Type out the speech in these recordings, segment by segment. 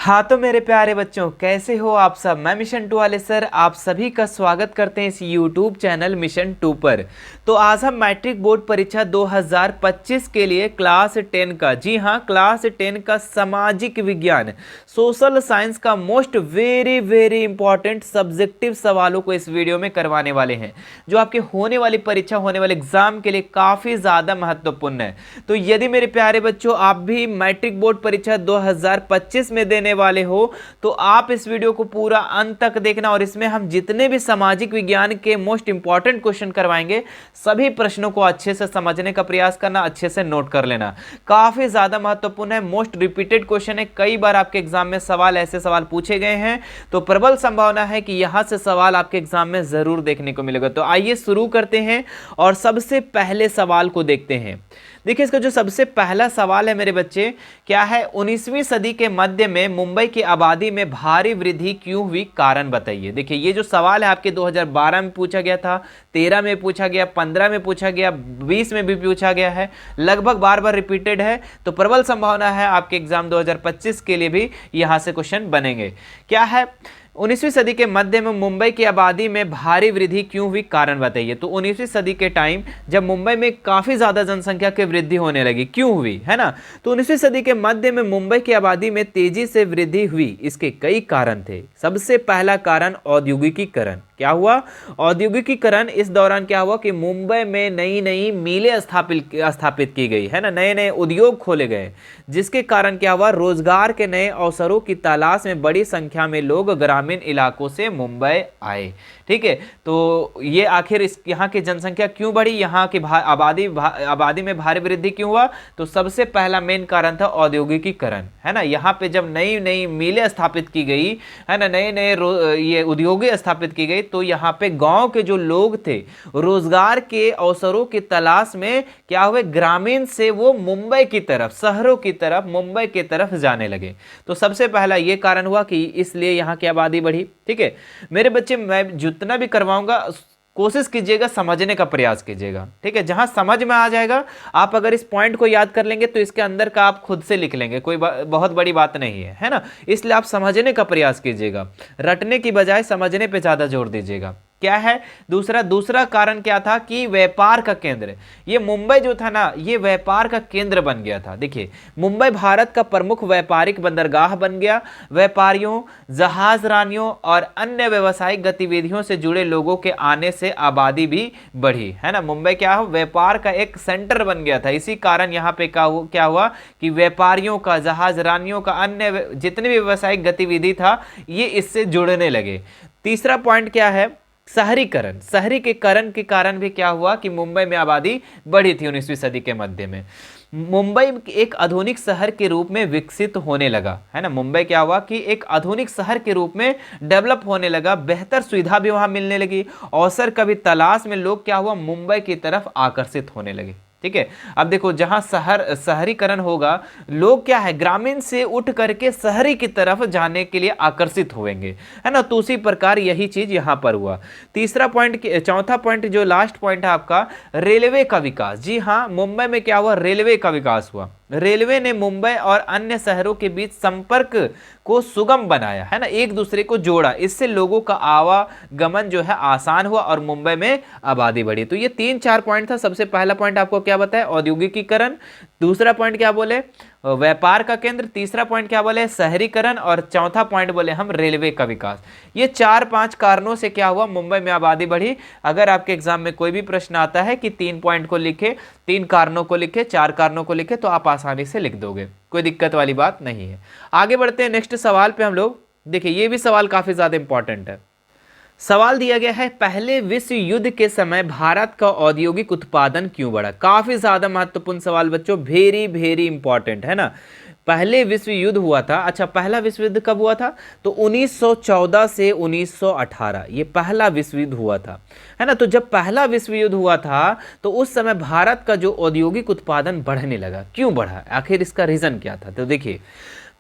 हाँ तो मेरे प्यारे बच्चों, कैसे हो आप सब। मैं मिशन 2 वाले सर आप सभी का स्वागत करते हैं इस यूट्यूब चैनल मिशन 2 पर। तो आज हम मैट्रिक बोर्ड परीक्षा 2025 के लिए क्लास 10 का, जी हाँ क्लास 10 का सामाजिक विज्ञान सोशल साइंस का most very very important subjective सवालों को इस वीडियो में करवाने वाले हैं, जो आपके होने वाली परीक्षा, होने वाले एग्जाम के लिए काफ़ी ज़्यादा महत्वपूर्ण है। तो यदि मेरे प्यारे बच्चों आप भी मैट्रिक बोर्ड परीक्षा 2025 में देने वाले हो तो आप इस वीडियो को पूरा अंत तक देखना, और इसमें हम जितने भी सामाजिक विज्ञान के मोस्ट इंपॉर्टेंट क्वेश्चन करवाएंगे सभी प्रश्नों को अच्छे से समझने का प्रयास करना, अच्छे से नोट कर लेना। काफी ज्यादा महत्वपूर्ण है, मोस्ट रिपीटेड क्वेश्चन है, कई बार आपके एग्जाम में ऐसे सवाल पूछे गए हैं, तो प्रबल संभावना है कि यहां से सवाल आपके एग्जाम में जरूर देखने को मिलेगा। तो आइए शुरू करते हैं और सबसे पहले सवाल को देखते हैं। देखिए इसका जो सबसे पहला सवाल है मेरे बच्चे, क्या है, 19वीं सदी के मध्य में मुंबई की आबादी में भारी वृद्धि क्यों हुई, कारण बताइए। देखिए ये जो सवाल है आपके 2012 में पूछा गया था, 13 में पूछा गया, 15 में पूछा गया, 20 में भी पूछा गया है, लगभग बार बार रिपीटेड है, तो प्रबल संभावना है आपके एग्जाम 2025 के लिए भी यहां से क्वेश्चन बनेंगे। क्या है, 19वीं सदी के मध्य में मुंबई की आबादी में भारी वृद्धि क्यों हुई, कारण बताइए। तो 19वीं सदी के टाइम जब मुंबई में काफी ज्यादा जनसंख्या की वृद्धि होने लगी, क्यों हुई, है ना, तो 19वीं सदी के मध्य में मुंबई की आबादी में तेजी से वृद्धि हुई, इसके कई कारण थे। सबसे पहला कारण औद्योगिकीकरण। क्या हुआ, औद्योगिकीकरण। इस दौरान क्या हुआ कि मुंबई में नई नई मिलें स्थापित की गई, है ना, नए नए उद्योग खोले गए, जिसके कारण क्या हुआ, रोजगार के नए अवसरों की तलाश में बड़ी संख्या में लोग ग्रामीण इलाकों से मुंबई आए। ठीक है, तो ये आखिर इस यहाँ की जनसंख्या क्यों बढ़ी, यहाँ की आबादी में भारी वृद्धि क्यों हुआ, तो सबसे पहला मेन कारण था औद्योगिकीकरण, है ना। यहाँ पे जब नई नई मिलें स्थापित की गई, है ना, नए नए ये उद्योग स्थापित की गई, तो यहाँ पे गांव के जो लोग थे रोजगार के अवसरों की तलाश में क्या हुए, ग्रामीण से वो मुंबई की तरफ, शहरों की तरफ, मुंबई की तरफ जाने लगे। तो सबसे पहला ये कारण हुआ कि इसलिए यहाँ की आबादी बढ़ी। ठीक है मेरे बच्चे, मैं जितना भी करवाऊंगा कोशिश कीजिएगा समझने का प्रयास कीजिएगा। ठीक है, जहां समझ में आ जाएगा, आप अगर इस पॉइंट को याद कर लेंगे तो इसके अंदर का आप खुद से लिख लेंगे, कोई बहुत बड़ी बात नहीं है ना। इसलिए आप समझने का प्रयास कीजिएगा, रटने की बजाय समझने पे ज्यादा जोर दीजिएगा। क्या है दूसरा कारण क्या था कि व्यापार का केंद्र, ये मुंबई जो था ना, ये व्यापार का केंद्र बन गया था। देखिए मुंबई भारत का प्रमुख व्यापारिक बंदरगाह बन गया, व्यापारियों, जहाज रानियों और अन्य व्यावसायिक गतिविधियों से जुड़े लोगों के आने से आबादी भी बढ़ी, है ना। मुंबई क्या हो, व्यापार का एक सेंटर बन गया था, इसी कारण यहाँ पे क्या हुआ कि व्यापारियों का, जहाज रानियों का, अन्य जितने भी व्यावसायिक गतिविधि था ये इससे जुड़ने लगे। तीसरा पॉइंट क्या है, शहरीकरण। शहरीकरण के कारण भी क्या हुआ कि मुंबई में आबादी बढ़ी थी 19वीं सदी के मध्य में। मुंबई एक आधुनिक शहर के रूप में विकसित होने लगा, है ना। मुंबई क्या हुआ कि एक आधुनिक शहर के रूप में डेवलप होने लगा, बेहतर सुविधा भी वहां मिलने लगी, अवसर का भी तलाश में लोग क्या हुआ, मुंबई की तरफ आकर्षित होने लगे। ठीक है, अब देखो जहां शहरीकरण होगा, लोग क्या है, ग्रामीण से उठ करके शहरी की तरफ जाने के लिए आकर्षित होंगे, है ना। तो उसी प्रकार यही चीज यहां पर हुआ। चौथा पॉइंट जो लास्ट पॉइंट है आपका, रेलवे का विकास। जी हाँ, मुंबई में क्या हुआ, रेलवे का विकास हुआ। रेलवे ने मुंबई और अन्य शहरों के बीच संपर्क को सुगम बनाया, है ना, एक दूसरे को जोड़ा, इससे लोगों का आवागमन जो है आसान हुआ और मुंबई में आबादी बढ़ी। तो ये 3-4 पॉइंट था। सबसे पहला पॉइंट आपको क्या बताया, औद्योगिकीकरण। दूसरा पॉइंट क्या बोले, व्यापार का केंद्र। तीसरा पॉइंट क्या बोले, शहरीकरण। और चौथा पॉइंट बोले हम रेलवे का विकास। ये 4-5 कारणों से क्या हुआ, मुंबई में आबादी बढ़ी। अगर आपके एग्जाम में कोई भी प्रश्न आता है कि 3 पॉइंट को लिखे, 3 कारणों को लिखे, 4 कारणों को लिखे, तो आप आसानी से लिख दोगे, कोई दिक्कत वाली बात नहीं है। आगे बढ़ते हैं नेक्स्ट सवाल पे हम लोग। देखिए ये भी सवाल काफी ज्यादा इंपॉर्टेंट है। सवाल दिया गया है, पहले विश्व युद्ध के समय भारत का औद्योगिक उत्पादन क्यों बढ़ा। काफी ज्यादा महत्वपूर्ण सवाल बच्चों, वेरी वेरी इंपॉर्टेंट, है ना। पहले विश्व युद्ध हुआ था, अच्छा पहला विश्व युद्ध कब हुआ था, तो 1914 से 1918 ये पहला विश्व युद्ध हुआ था, है ना। तो जब पहला विश्व युद्ध हुआ था तो उस समय भारत का जो औद्योगिक उत्पादन बढ़ने लगा, क्यों बढ़ा, आखिर इसका रीजन क्या था। तो देखिए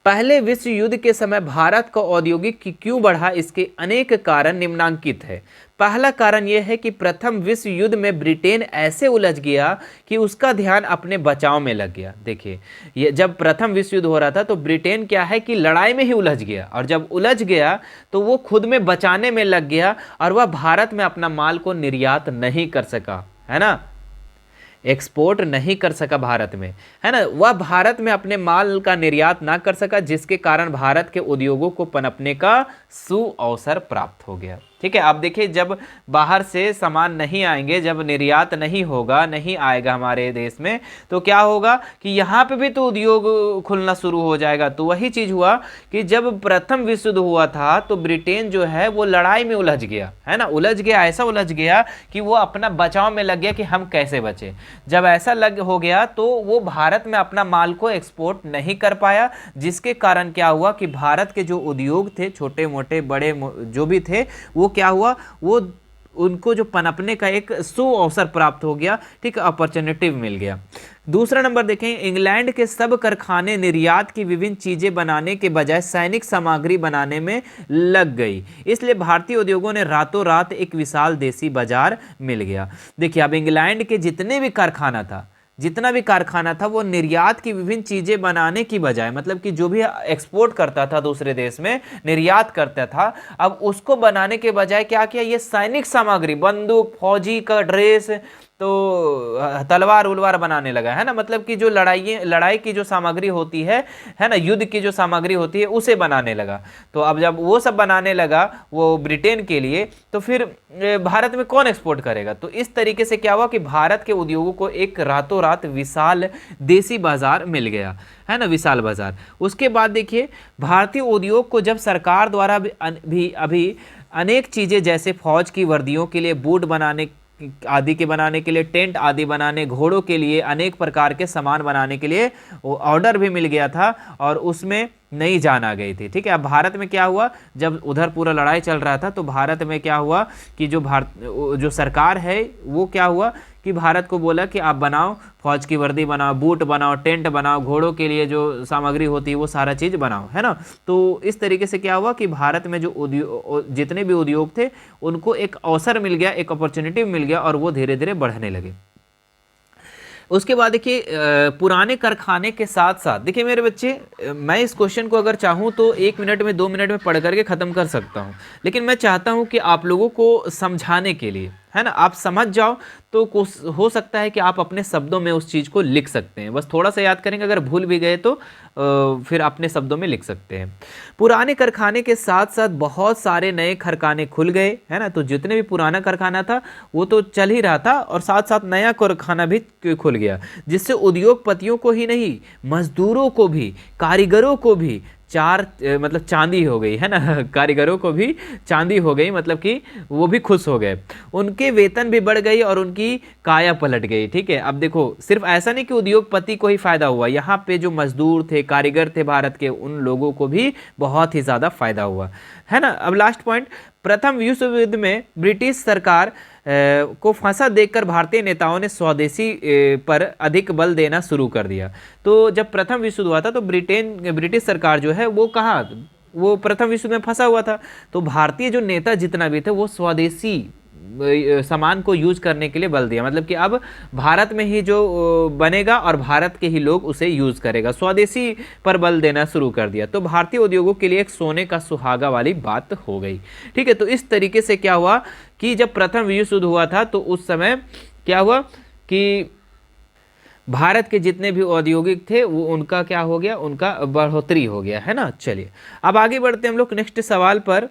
पहले विश्व युद्ध के समय भारत का औद्योगिक क्यों बढ़ा, इसके अनेक कारण निम्नांकित है। पहला कारण यह है कि प्रथम विश्व युद्ध में ब्रिटेन ऐसे उलझ गया कि उसका ध्यान अपने बचाव में लग गया। देखिए, ये जब प्रथम विश्व युद्ध हो रहा था तो ब्रिटेन क्या है कि लड़ाई में ही उलझ गया, और जब उलझ गया तो वो खुद में बचाने में लग गया, और वह भारत में अपना माल को निर्यात नहीं कर सका, है ना, एक्सपोर्ट नहीं कर सका भारत में, है ना, वह भारत में अपने माल का निर्यात ना कर सका, जिसके कारण भारत के उद्योगों को पनपने का सुअवसर प्राप्त हो गया। ठीक है, आप देखिए, जब बाहर से सामान नहीं आएंगे, जब निर्यात नहीं होगा, नहीं आएगा हमारे देश में, तो क्या होगा कि यहाँ पे भी तो उद्योग खुलना शुरू हो जाएगा। तो वही चीज़ हुआ कि जब प्रथम विश्व युद्ध हुआ था तो ब्रिटेन जो है वो लड़ाई में उलझ गया, है ना, उलझ गया, ऐसा उलझ गया कि वो अपना बचाव में लग गया कि हम कैसे बचे। जब ऐसा हो गया तो वो भारत में अपना माल को एक्सपोर्ट नहीं कर पाया, जिसके कारण क्या हुआ कि भारत के जो उद्योग थे, छोटे मोटे बड़े जो भी थे, वो क्या हुआ, वो उनको जो पनपने का एक सुअवसर प्राप्त हो गया। ठीक, अपॉर्चुनिटी मिल गया। दूसरा नंबर देखें, इंग्लैंड के सब कारखाने निर्यात की विभिन्न चीजें बनाने के बजाय सैनिक सामग्री बनाने में लग गई, इसलिए भारतीय उद्योगों ने रातों रात एक विशाल देसी बाजार मिल गया। देखिए, अब इंग्लैंड के जितना भी कारखाना था वो निर्यात की विभिन्न चीजें बनाने की बजाय, मतलब कि जो भी एक्सपोर्ट करता था दूसरे देश में, निर्यात करता था, अब उसको बनाने के बजाय क्या किया, ये सैनिक सामग्री, बंदूक, फौजी का ड्रेस, तो तलवार उलवार बनाने लगा, है ना, मतलब कि जो लड़ाई की जो सामग्री होती है ना, युद्ध की जो सामग्री होती है उसे बनाने लगा। तो अब जब वो सब बनाने लगा वो ब्रिटेन के लिए, तो फिर भारत में कौन एक्सपोर्ट करेगा। तो इस तरीके से क्या हुआ कि भारत के उद्योगों को एक रातों रात विशाल देसी बाजार मिल गया, है ना, विशाल बाजार। उसके बाद देखिए, भारतीय उद्योग को जब सरकार द्वारा भी अभी अनेक चीज़ें, जैसे फौज की वर्दियों के लिए, बूट बनाने आदि के बनाने के लिए, टेंट आदि बनाने, घोड़ों के लिए, अनेक प्रकार के सामान बनाने के लिए ऑर्डर भी मिल गया था, और उसमें नई जान आ गई थी। ठीक है, अब भारत में क्या हुआ, जब उधर पूरा लड़ाई चल रहा था तो भारत में क्या हुआ कि जो सरकार है वो क्या हुआ कि भारत को बोला कि आप बनाओ, फौज की वर्दी बनाओ, बूट बनाओ, टेंट बनाओ, घोड़ों के लिए जो सामग्री होती है वो सारा चीज़ बनाओ, है ना। तो इस तरीके से क्या हुआ कि भारत में जो जितने भी उद्योग थे उनको एक अवसर मिल गया, एक अपॉर्चुनिटी मिल गया, और वो धीरे धीरे बढ़ने लगे। उसके बाद देखिए, पुराने कारखाने के साथ साथ, देखिए मेरे बच्चे, मैं इस क्वेश्चन को अगर चाहूँ तो 1 मिनट में 2 मिनट में पढ़ करके ख़त्म कर सकता हूँ, लेकिन मैं चाहता हूँ कि आप लोगों को समझाने के लिए, है ना, आप समझ जाओ तो हो सकता है कि आप अपने शब्दों में उस चीज़ को लिख सकते हैं। बस थोड़ा सा याद करेंगे, अगर भूल भी गए तो फिर अपने शब्दों में लिख सकते हैं। पुराने कारखाने के साथ साथ बहुत सारे नए कारखाने खुल गए, है ना, तो जितने भी पुराना कारखाना था वो तो चल ही रहा था, और साथ साथ नया कारखाना भी खुल गया, जिससे उद्योगपतियों को ही नहीं, मजदूरों को भी, कारीगरों को भी मतलब चांदी हो गई, है ना, कारीगरों को भी चांदी हो गई, मतलब कि वो भी खुश हो गए, उनके वेतन भी बढ़ गई और उनकी काया पलट गई। ठीक है, अब देखो, सिर्फ ऐसा नहीं कि उद्योगपति को ही फायदा हुआ, यहाँ पे जो मजदूर थे, कारीगर थे भारत के, उन लोगों को भी बहुत ही ज़्यादा फायदा हुआ, है ना। अब लास्ट पॉइंट, प्रथम विश्व युद्ध में ब्रिटिश सरकार को फंसा देखकर भारतीय नेताओं ने स्वदेशी पर अधिक बल देना शुरू कर दिया। तो जब प्रथम विश्व युद्ध हुआ था तो ब्रिटिश सरकार जो है वो कहाँ, वो प्रथम विश्व युद्ध में फंसा हुआ था, तो भारतीय जो नेता जितना भी थे वो स्वदेशी सामान को यूज करने के लिए बल दिया, मतलब कि अब भारत में ही जो बनेगा और भारत के ही लोग उसे यूज करेगा, स्वदेशी पर बल देना शुरू कर दिया। तो भारतीय उद्योगों के लिए एक सोने का सुहागा वाली बात हो गई। ठीक है, तो इस तरीके से क्या हुआ कि जब प्रथम विश्व युद्ध हुआ था तो उस समय क्या हुआ कि भारत के जितने भी औद्योगिक थे वो उनका क्या हो गया, उनका बढ़ोतरी हो गया, है ना। चलिए अब आगे बढ़ते हैं हम लोग नेक्स्ट सवाल पर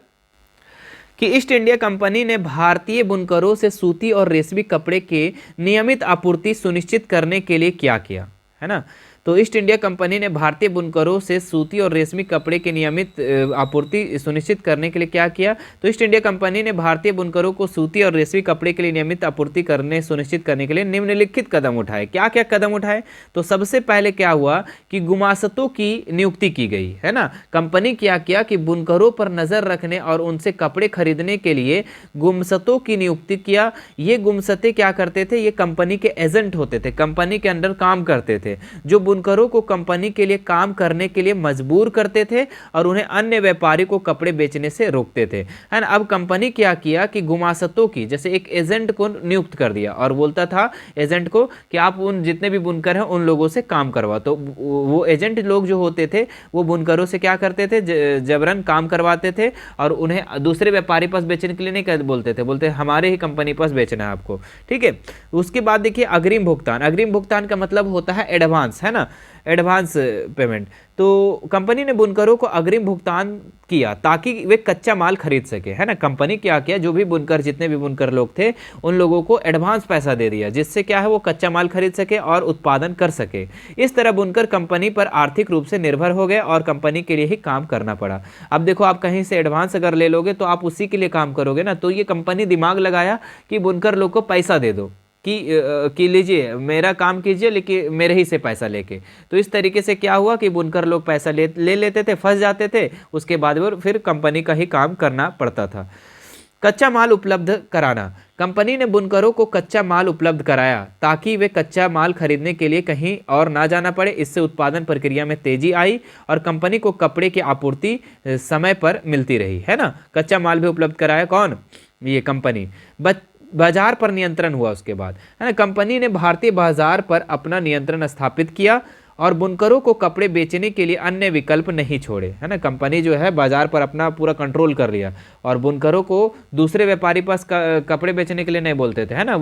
कि ईस्ट इंडिया कंपनी ने भारतीय बुनकरों से सूती और रेशमी कपड़े के नियमित आपूर्ति सुनिश्चित करने के लिए क्या किया, है ना। तो ईस्ट इंडिया कंपनी ने भारतीय बुनकरों से सूती और रेशमी कपड़े की नियमित आपूर्ति सुनिश्चित करने के लिए क्या किया। तो ईस्ट इंडिया कंपनी ने भारतीय बुनकरों को सूती और रेशमी कपड़े के लिए नियमित आपूर्ति सुनिश्चित करने के लिए निम्नलिखित कदम उठाए। क्या क्या कदम उठाए, तो सबसे पहले क्या हुआ कि गुमास्तों की नियुक्ति की गई, है ना। कंपनी क्या किया कि बुनकरों पर नजर रखने और उनसे कपड़े खरीदने के लिए गुमस्तों की नियुक्ति किया। ये गुमस्ते क्या करते थे, ये कंपनी के एजेंट होते थे, कंपनी के अंडर काम करते थे, जो बुनकरों को कंपनी के लिए काम करने के लिए मजबूर करते थे और उन्हें अन्य व्यापारी को कपड़े बेचने से रोकते थे, है ना। अब कंपनी क्या किया कि गुमास्तों की जैसे एक एजेंट को नियुक्त कर दिया और बोलता था एजेंट को कि आप उन जितने भी बुनकर हैं उन लोगों से काम करवा। तो वो एजेंट लोग जो होते थे वो बुनकरों से क्या करते थे, जबरन काम करवाते थे और उन्हें दूसरे व्यापारी पास बेचने के लिए नहीं बोलते हमारे ही कंपनी पास बेचना है आपको, ठीक है। उसके बाद देखिए अग्रिम भुगतान। अग्रिम भुगतान का मतलब होता है एडवांस, है ना, एडवांस पेमेंट। तो कंपनी ने बुनकरों को अग्रिम भुगतान किया ताकि वे कच्चा माल खरीद सके, है ना। कंपनी क्या किया, जो भी बुनकर जितने भी बुनकर लोग थे उन लोगों को एडवांस पैसा दे दिया, जिससे क्या है वो कच्चा माल खरीद सके और उत्पादन कर सके। इस तरह बुनकर कंपनी पर आर्थिक रूप से निर्भर हो गए और कंपनी के लिए ही काम करना पड़ा। अब देखो आप कहीं से एडवांस अगर ले लोगे तो आप उसी के लिए काम करोगे ना। तो ये कंपनी दिमाग लगाया कि बुनकर लोग को पैसा दे दो कि लीजिए मेरा काम कीजिए लेकिन मेरे ही से पैसा लेके। तो इस तरीके से क्या हुआ कि बुनकर लोग पैसा ले लेते थे, फंस जाते थे, उसके बाद वो फिर कंपनी का ही काम करना पड़ता था। कच्चा माल उपलब्ध कराना। कंपनी ने बुनकरों को कच्चा माल उपलब्ध कराया ताकि वे कच्चा माल खरीदने के लिए कहीं और ना जाना पड़े। इससे उत्पादन प्रक्रिया में तेजी आई और कंपनी को कपड़े की आपूर्ति समय पर मिलती रही, है ना। कच्चा माल भी उपलब्ध कराया कौन, ये कंपनी। बाजार पर नियंत्रण हुआ उसके बाद, है ना। कंपनी ने भारतीय बाजार पर अपना नियंत्रण स्थापित किया और बुनकरों को कपड़े बेचने के लिए अन्य विकल्प नहीं छोड़े, है ना। कंपनी जो है बाजार पर अपना पूरा कंट्रोल कर लिया और बुनकरों को दूसरे व्यापारी पास कपड़े बेचने के लिए नहीं बोलते थे, है ना,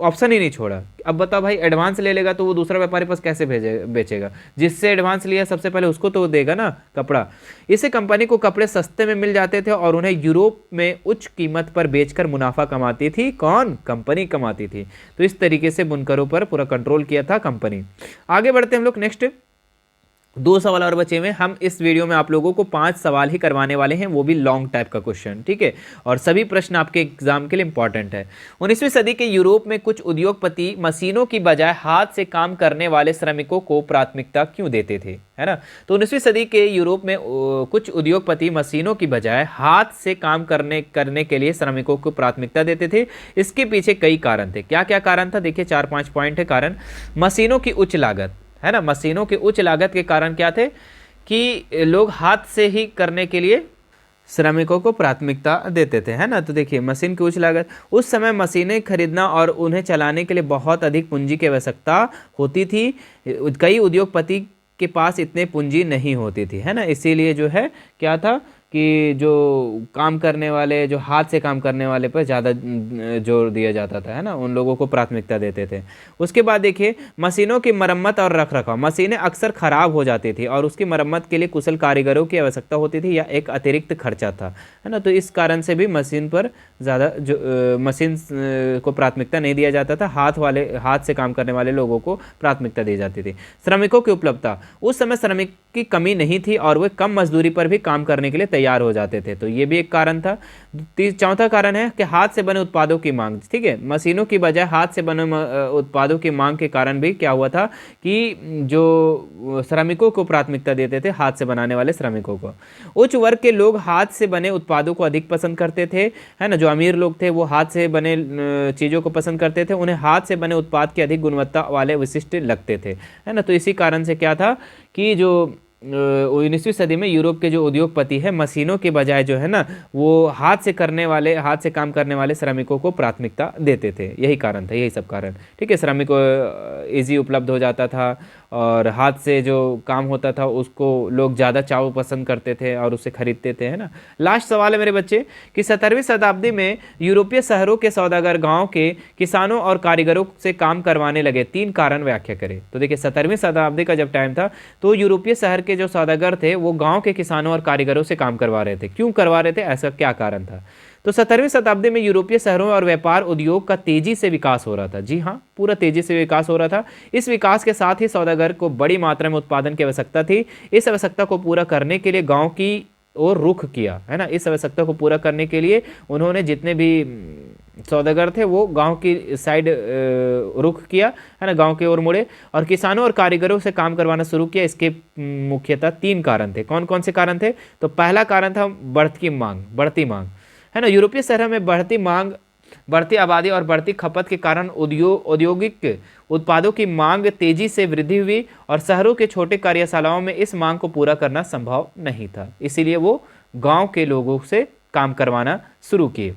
ऑप्शन ही नहीं छोड़ा। अब बताओ भाई एडवांस ले लेगा तो वो दूसरा व्यापारी पास कैसे बेचेगा, जिससे एडवांस लिया सबसे पहले उसको तो देगा ना कपड़ा। इससे कंपनी को कपड़े सस्ते में मिल जाते थे और उन्हें यूरोप में उच्च कीमत पर बेचकर मुनाफा कमाती थी कौन, कंपनी कमाती थी। तो इस तरीके से बुनकरों पर पूरा कंट्रोल किया था कंपनी। आगे बढ़ते हैं हम लोग नेक्स्ट। 2 सवाल और बचे हुए। हम इस वीडियो में आप लोगों को 5 सवाल ही करवाने वाले हैं, वो भी लॉन्ग टाइप का क्वेश्चन, ठीक है। और सभी प्रश्न आपके एग्जाम के लिए इंपॉर्टेंट है। 19वीं सदी के यूरोप में कुछ उद्योगपति मशीनों की बजाय हाथ से काम करने वाले श्रमिकों को प्राथमिकता क्यों देते थे, है ना। तो 19वीं सदी के यूरोप में कुछ उद्योगपति मशीनों की बजाय हाथ से काम करने के लिए श्रमिकों को प्राथमिकता देते थे। इसके पीछे कई कारण थे। क्या क्या कारण था, देखिए 4-5 पॉइंट है कारण। मशीनों की उच्च लागत, है ना। मशीनों की उच्च लागत के कारण क्या थे कि लोग हाथ से ही करने के लिए श्रमिकों को प्राथमिकता देते थे, है ना। तो देखिए मशीन की उच्च लागत, उस समय मशीनें खरीदना और उन्हें चलाने के लिए बहुत अधिक पूंजी की आवश्यकता होती थी। कई उद्योगपति के पास इतने पूंजी नहीं होती थी, है ना। इसीलिए जो है क्या था कि जो काम करने वाले, जो हाथ से काम करने वाले पर ज़्यादा जोर दिया जाता था, है ना, उन लोगों को प्राथमिकता देते थे। उसके बाद देखिए मशीनों की मरम्मत और रखरखाव। मशीनें अक्सर ख़राब हो जाती थी और उसकी मरम्मत के लिए कुशल कारीगरों की आवश्यकता होती थी या एक अतिरिक्त खर्चा था, है ना। तो इस कारण से भी मशीन पर ज़्यादा मशीन को प्राथमिकता नहीं दिया जाता था, हाथ से काम करने वाले लोगों को प्राथमिकता दी जाती थी। श्रमिकों की उपलब्धता, उस समय श्रमिक की कमी नहीं थी और वे कम मजदूरी पर भी काम करने के लिए तैयार हो जाते थे। तो ये भी एक कारण था। चौथा कारण है कि हाथ से बने उत्पादों की मांग, ठीक है। मशीनों की बजाय हाथ से बने उत्पादों की मांग के कारण भी क्या हुआ था कि जो श्रमिकों को प्राथमिकता देते थे, हाथ से बनाने वाले श्रमिकों को। उच्च वर्ग के लोग हाथ से बने उत्पादों को अधिक पसंद करते थे, है ना। जो अमीर लोग थे वो हाथ से बने चीज़ों को पसंद करते थे, उन्हें हाथ से बने उत्पाद के अधिक गुणवत्ता वाले विशिष्ट लगते थे, है ना। तो इसी कारण से क्या था कि जो 19वीं सदी में यूरोप के जो उद्योगपति है मशीनों के बजाय जो है ना वो हाथ से काम करने वाले श्रमिकों को प्राथमिकता देते थे। यही कारण था, यही सब कारण, ठीक है। श्रमिक इजी उपलब्ध हो जाता था और हाथ से जो काम होता था उसको लोग ज़्यादा चाव पसंद करते थे और उसे खरीदते थे, है ना। लास्ट सवाल है मेरे बच्चे कि 17वीं शताब्दी में यूरोपीय शहरों के सौदागर गाँव के किसानों और कारीगरों से काम करवाने लगे। 3 कारण व्याख्या करें। तो देखिए 17वीं शताब्दी का जब टाइम था तो यूरोपीय शहर के जो सौदागर थे वो गांव के किसानों और कारीगरों से काम करवा रहे थे। क्यों करवा रहे थे, ऐसा क्या कारण था। तो 17वीं शताब्दी में यूरोपीय शहरों और व्यापार उद्योग का तेजी से विकास हो रहा था। जी हाँ, पूरा तेजी से विकास हो रहा था। इस विकास के साथ ही सौदागर को बड़ी मात्रा में उत्पादन की आवश्यकता थी। इस आवश्यकता को पूरा करने के लिए गांव की ओर रुख किया, है ना। इस आवश्यकता को पूरा करने के लिए उन्होंने जितने भी सौदागर थे वो गांव की साइड रुख किया, है ना, गांव की ओर मुड़े और किसानों और कारीगरों से काम करवाना शुरू किया। इसके मुख्यतः 3 कारण थे। कौन कौन से कारण थे। तो पहला कारण था बढ़ती मांग, है ना। यूरोपीय शहरों में बढ़ती मांग बढ़ती आबादी और बढ़ती खपत के कारण औद्योगिक उत्पादों की मांग तेजी से वृद्धि हुई और शहरों के छोटे कार्यशालाओं में इस मांग को पूरा करना संभव नहीं था, इसीलिए वो गांव के लोगों से काम करवाना शुरू किए।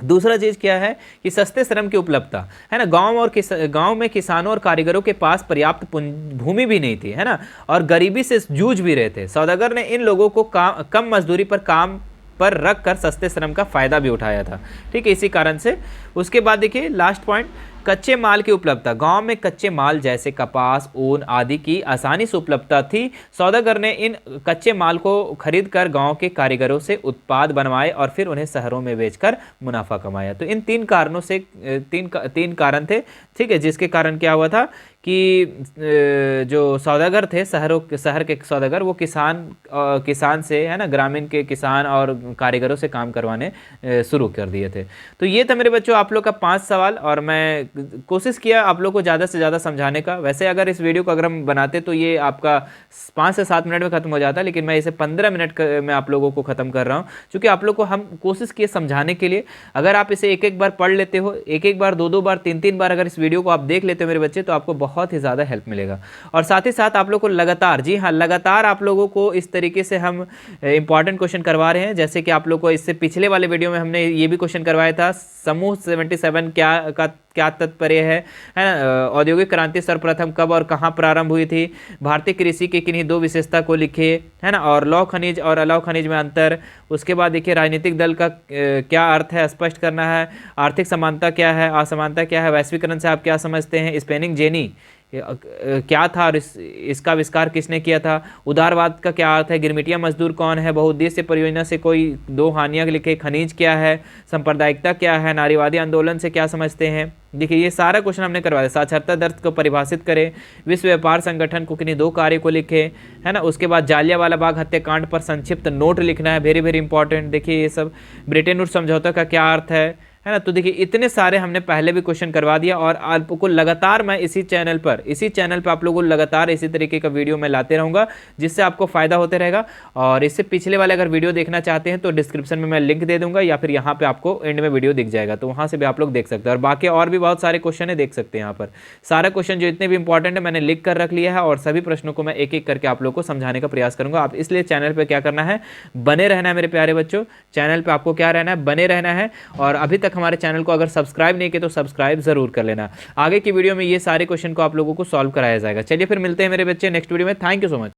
दूसरा चीज क्या है कि सस्ते श्रम की उपलब्धता है ना, गांव में किसानों और कारीगरों के पास पर्याप्त भूमि भी नहीं थी, है ना, और गरीबी से जूझ भी रहे थे। सौदागर ने इन लोगों को कम मजदूरी पर काम पर रख कर सस्ते श्रम का फायदा भी उठाया था, ठीक है, इसी कारण से। उसके बाद देखिए लास्ट पॉइंट, कच्चे माल की उपलब्धता। गांव में कच्चे माल जैसे कपास, ऊन आदि की आसानी से उपलब्धता थी। सौदागर ने इन कच्चे माल को खरीद कर गांव के कारीगरों से उत्पाद बनवाए और फिर उन्हें शहरों में बेचकर मुनाफा कमाया। तो इन तीन कारणों से तीन कारण थे, ठीक है, जिसके कारण क्या हुआ था कि जो सौदागर थे, शहर के सौदागर, वो किसान से, है ना, ग्रामीण के किसान और कारीगरों से काम करवाने शुरू कर दिए थे। तो ये था मेरे बच्चों आप लोग का 5 सवाल, और मैं कोशिश किया आप लोग को ज़्यादा से ज़्यादा समझाने का। वैसे अगर इस वीडियो को अगर हम बनाते तो ये आपका 5 से 7 मिनट में खत्म हो जाता, लेकिन मैं इसे 15 मिनट में आप लोगों को खत्म कर रहा हूँ, क्योंकि आप लोग को हम कोशिश किए समझाने के लिए। अगर आप इसे एक बार पढ़ लेते हो, एक बार, दो बार, तीन बार अगर इस वीडियो को आप देख लेते हो मेरे बच्चे, तो आपको बहुत ही ज़्यादा हेल्प मिलेगा। और साथ ही साथ आप लोग को लगातार, जी हाँ, लगातार आप लोगों को इस तरीके से हम इंपॉर्टेंट क्वेश्चन करवा रहे हैं। जैसे कि आप लोग को इससे पिछले वाले वीडियो में हमने ये भी क्वेश्चन करवाया था, समूह 77 क्या तात्पर्य है ना, औद्योगिक क्रांति सर्वप्रथम कब और कहाँ प्रारंभ हुई थी, भारतीय कृषि की किन्हीं 2 विशेषता को लिखे, है ना, और लौह खनिज और अलौह खनिज में अंतर। उसके बाद देखिए राजनीतिक दल का क्या अर्थ है, स्पष्ट करना है। आर्थिक समानता क्या है, असमानता क्या है, वैश्वीकरण से आप क्या समझते हैं, स्पेनिंग जेनी क्या था और इसका आविष्कार किसने किया था, उदारवाद का क्या अर्थ है, गिरमिटिया मजदूर कौन है, बहुउद्देश्य परियोजना से कोई 2 हानियां लिखे, खनिज क्या है, सांप्रदायिकता क्या है, नारीवादी आंदोलन से क्या समझते हैं। देखिए ये सारा क्वेश्चन हमने करवाया। साक्षरता दर को परिभाषित करें, विश्व व्यापार संगठन को किन्हीं 2 कार्य को लिखे, है ना। उसके बाद जालियांवाला बाग हत्याकांड पर संक्षिप्त नोट लिखना है, वेरी वेरी इंपॉर्टेंट। देखिए ये सब, ब्रिटेन वुड्स समझौता का क्या अर्थ है ना। तो देखिए इतने सारे हमने पहले भी क्वेश्चन करवा दिया, और आपको लगातार मैं इसी चैनल पर आप लोगों को लगातार इसी तरीके का वीडियो मैं लाते रहूंगा, जिससे आपको फायदा होते रहेगा। और इससे पिछले वाले अगर वीडियो देखना चाहते हैं तो डिस्क्रिप्शन में मैं लिंक दे दूंगा, या फिर यहाँ पे आपको एंड में वीडियो दिख जाएगा, तो वहां से भी आप लोग देख सकते हैं। और बाकी और भी बहुत सारे क्वेश्चन है, देख सकते हैं यहाँ पर सारा क्वेश्चन जो इतने भी इंपॉर्टेंट है मैंने लिख कर रख लिया है, और सभी प्रश्नों को मैं एक एक करके आप लोग को समझाने का प्रयास करूंगा। आप इसलिए चैनल पर क्या करना है, बने रहना है मेरे प्यारे बच्चों। चैनल पर आपको क्या रहना है, बने रहना है। और अभी तक हमारे चैनल को अगर सब्सक्राइब नहीं किया तो सब्सक्राइब जरूर कर लेना। आगे की वीडियो में ये सारे क्वेश्चन को आप लोगों को सॉल्व कराया जाएगा। चलिए फिर मिलते हैं मेरे बच्चे नेक्स्ट वीडियो में। Thank you so much.